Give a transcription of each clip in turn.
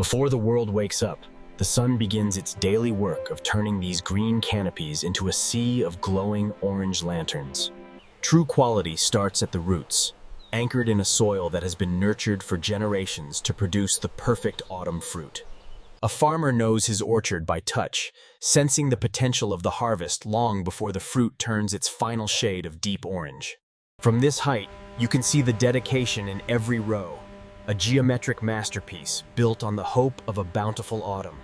Before the world wakes up, the sun begins its daily work of turning these green canopies into a sea of glowing orange lanterns. True quality starts at the roots, anchored in a soil that has been nurtured for generations to produce the perfect autumn fruit. A farmer knows his orchard by touch, sensing the potential of the harvest long before the fruit turns its final shade of deep orange. From this height, you can see the dedication in every row, a geometric masterpiece built on the hope of a bountiful autumn.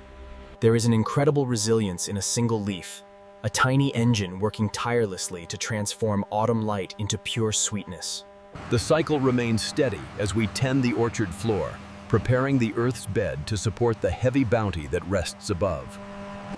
There is an incredible resilience in a single leaf, a tiny engine working tirelessly to transform autumn light into pure sweetness. The cycle remains steady as we tend the orchard floor, preparing the earth's bed to support the heavy bounty that rests above.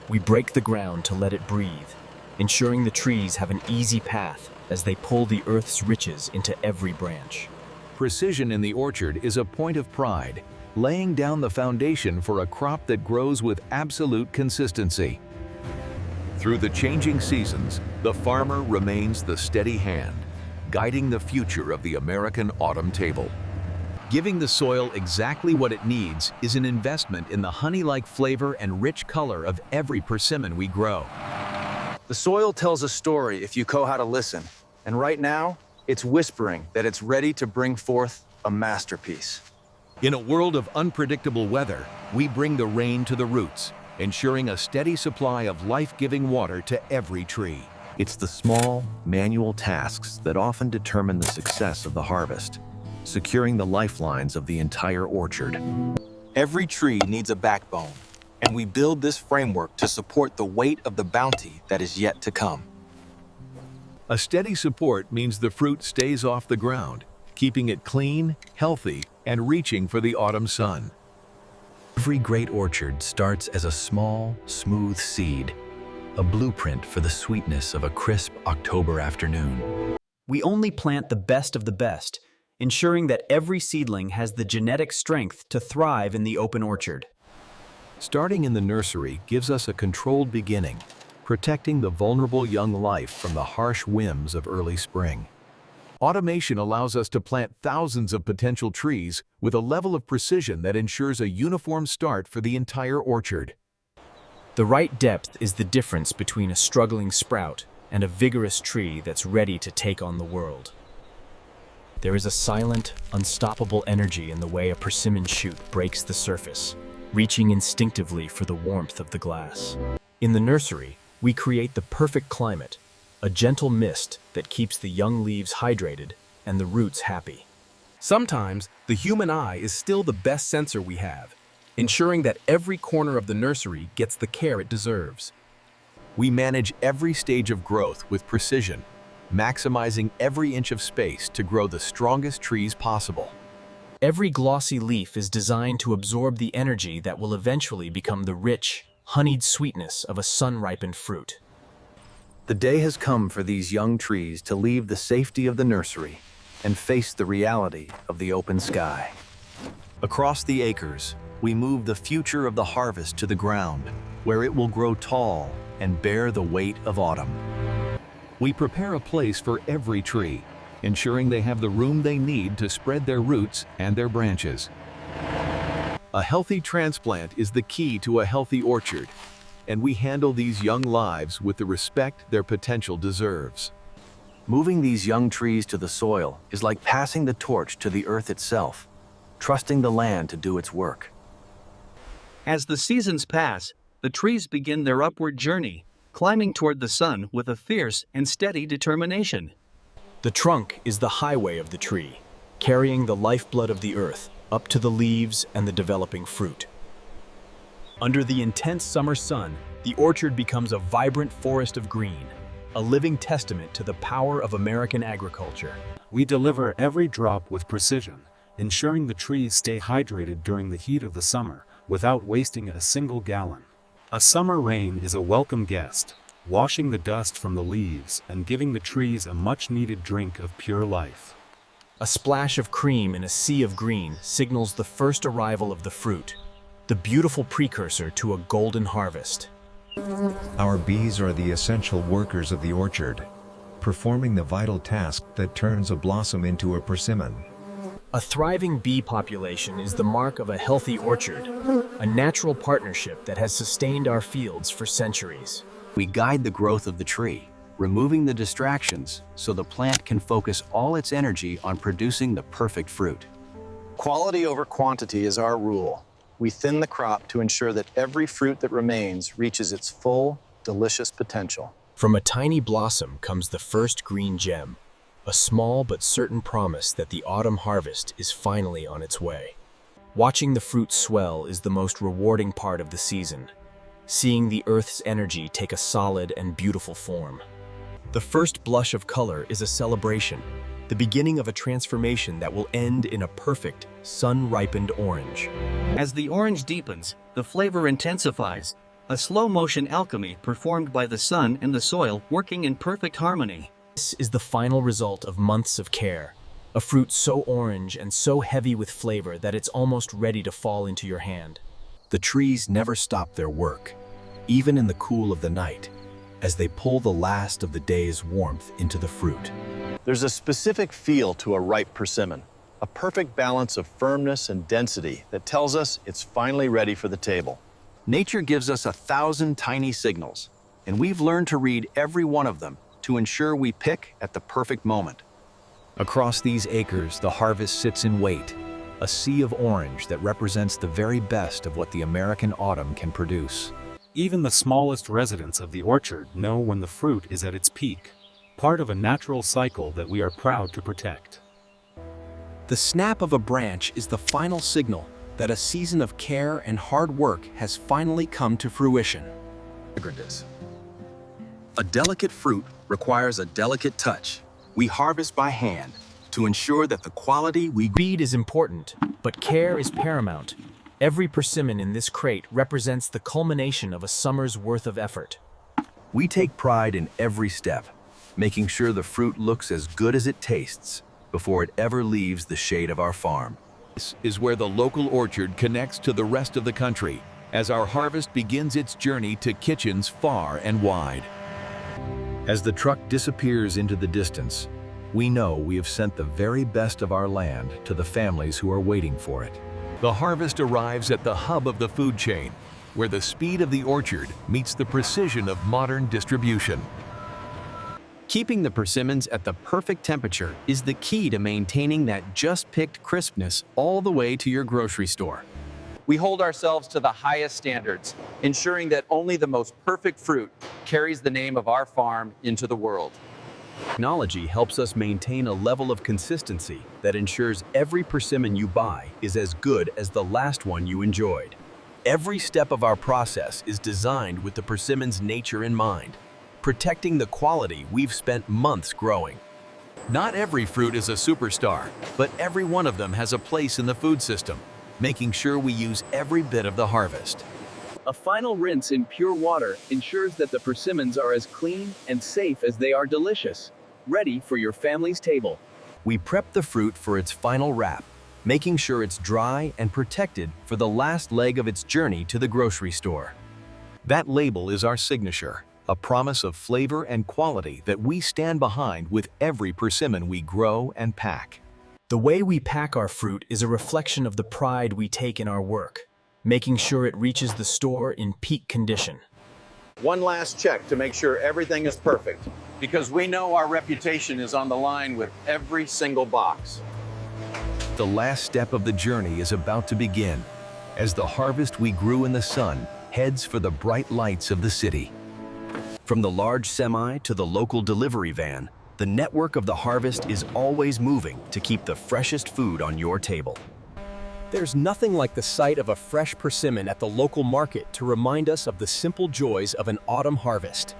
We break the ground to let it breathe, ensuring the trees have an easy path as they pull the earth's riches into every branch. Precision in the orchard is a point of pride, laying down the foundation for a crop that grows with absolute consistency. Through the changing seasons, the farmer remains the steady hand, guiding the future of the American autumn table. Giving the soil exactly what it needs is an investment in the honey-like flavor and rich color of every persimmon we grow. The soil tells a story if you know how to listen, and right now, it's whispering that it's ready to bring forth a masterpiece. In a world of unpredictable weather, we bring the rain to the roots, ensuring a steady supply of life-giving water to every tree. It's the small, manual tasks that often determine the success of the harvest, securing the lifelines of the entire orchard. Every tree needs a backbone, and we build this framework to support the weight of the bounty that is yet to come. A steady support means the fruit stays off the ground, keeping it clean, healthy, and reaching for the autumn sun. Every great orchard starts as a small, smooth seed, a blueprint for the sweetness of a crisp October afternoon. We only plant the best of the best, ensuring that every seedling has the genetic strength to thrive in the open orchard. Starting in the nursery gives us a controlled beginning, protecting the vulnerable young life from the harsh whims of early spring. Automation allows us to plant thousands of potential trees with a level of precision that ensures a uniform start for the entire orchard. The right depth is the difference between a struggling sprout and a vigorous tree that's ready to take on the world. There is a silent, unstoppable energy in the way a persimmon shoot breaks the surface, reaching instinctively for the warmth of the glass. In the nursery, we create the perfect climate, a gentle mist that keeps the young leaves hydrated and the roots happy. Sometimes, the human eye is still the best sensor we have, ensuring that every corner of the nursery gets the care it deserves. We manage every stage of growth with precision, maximizing every inch of space to grow the strongest trees possible. Every glossy leaf is designed to absorb the energy that will eventually become the rich, honeyed sweetness of a sun-ripened fruit. The day has come for these young trees to leave the safety of the nursery and face the reality of the open sky. Across the acres, we move the future of the harvest to the ground, where it will grow tall and bear the weight of autumn. We prepare a place for every tree, ensuring they have the room they need to spread their roots and their branches. A healthy transplant is the key to a healthy orchard, and we handle these young lives with the respect their potential deserves. Moving these young trees to the soil is like passing the torch to the earth itself, trusting the land to do its work. As the seasons pass, the trees begin their upward journey, climbing toward the sun with a fierce and steady determination. The trunk is the highway of the tree, carrying the lifeblood of the earth up to the leaves and the developing fruit. Under the intense summer sun, the orchard becomes a vibrant forest of green, a living testament to the power of American agriculture. We deliver every drop with precision, ensuring the trees stay hydrated during the heat of the summer without wasting a single gallon. A summer rain is a welcome guest, washing the dust from the leaves and giving the trees a much-needed drink of pure life. A splash of cream in a sea of green signals the first arrival of the fruit, the beautiful precursor to a golden harvest. Our bees are the essential workers of the orchard, performing the vital task that turns a blossom into a persimmon. A thriving bee population is the mark of a healthy orchard, a natural partnership that has sustained our fields for centuries. We guide the growth of the tree, removing the distractions so the plant can focus all its energy on producing the perfect fruit. Quality over quantity is our rule. We thin the crop to ensure that every fruit that remains reaches its full, delicious potential. From a tiny blossom comes the first green gem, a small but certain promise that the autumn harvest is finally on its way. Watching the fruit swell is the most rewarding part of the season, seeing the earth's energy take a solid and beautiful form. The first blush of color is a celebration, the beginning of a transformation that will end in a perfect, sun-ripened orange. As the orange deepens, the flavor intensifies, a slow-motion alchemy performed by the sun and the soil working in perfect harmony. This is the final result of months of care, a fruit so orange and so heavy with flavor that it's almost ready to fall into your hand. The trees never stop their work, even in the cool of the night, as they pull the last of the day's warmth into the fruit. There's a specific feel to a ripe persimmon, a perfect balance of firmness and density that tells us it's finally ready for the table. Nature gives us 1,000 tiny signals, and we've learned to read every one of them to ensure we pick at the perfect moment. Across these acres, the harvest sits in wait, a sea of orange that represents the very best of what the American autumn can produce. Even the smallest residents of the orchard know when the fruit is at its peak, part of a natural cycle that we are proud to protect. The snap of a branch is the final signal that a season of care and hard work has finally come to fruition. A delicate fruit requires a delicate touch. We harvest by hand to ensure that the quality we Speed is important, but care is paramount. Every persimmon in this crate represents the culmination of a summer's worth of effort. We take pride in every step, making sure the fruit looks as good as it tastes before it ever leaves the shade of our farm. This is where the local orchard connects to the rest of the country as our harvest begins its journey to kitchens far and wide. As the truck disappears into the distance, we know we have sent the very best of our land to the families who are waiting for it. The harvest arrives at the hub of the food chain, where the speed of the orchard meets the precision of modern distribution. Keeping the persimmons at the perfect temperature is the key to maintaining that just-picked crispness all the way to your grocery store. We hold ourselves to the highest standards, ensuring that only the most perfect fruit carries the name of our farm into the world. Technology helps us maintain a level of consistency that ensures every persimmon you buy is as good as the last one you enjoyed. Every step of our process is designed with the persimmon's nature in mind, protecting the quality we've spent months growing. Not every fruit is a superstar, but every one of them has a place in the food system, making sure we use every bit of the harvest. A final rinse in pure water ensures that the persimmons are as clean and safe as they are delicious, ready for your family's table. We prep the fruit for its final wrap, making sure it's dry and protected for the last leg of its journey to the grocery store. That label is our signature, a promise of flavor and quality that we stand behind with every persimmon we grow and pack. The way we pack our fruit is a reflection of the pride we take in our work, making sure it reaches the store in peak condition. One last check to make sure everything is perfect, because we know our reputation is on the line with every single box. The last step of the journey is about to begin, as the harvest we grew in the sun heads for the bright lights of the city. From the large semi to the local delivery van, the network of the harvest is always moving to keep the freshest food on your table. There's nothing like the sight of a fresh persimmon at the local market to remind us of the simple joys of an autumn harvest.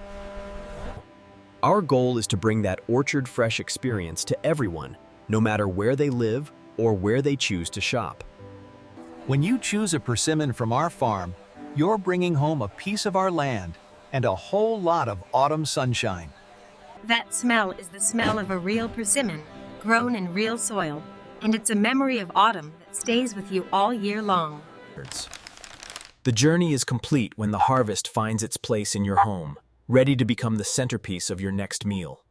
Our goal is to bring that orchard fresh experience to everyone, no matter where they live or where they choose to shop. When you choose a persimmon from our farm, you're bringing home a piece of our land and a whole lot of autumn sunshine. That smell is the smell of a real persimmon, grown in real soil, and it's a memory of autumn that stays with you all year long. The journey is complete when the harvest finds its place in your home, ready to become the centerpiece of your next meal.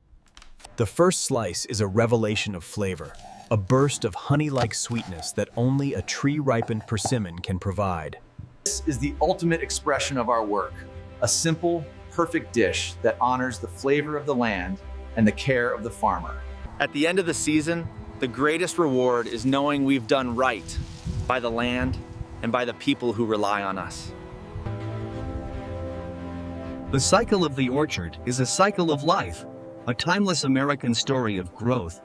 The first slice is a revelation of flavor, a burst of honey-like sweetness that only a tree-ripened persimmon can provide. This is the ultimate expression of our work, a simple, perfect dish that honors the flavor of the land and the care of the farmer. At the end of the season, the greatest reward is knowing we've done right by the land and by the people who rely on us. The cycle of the orchard is a cycle of life, a timeless American story of growth,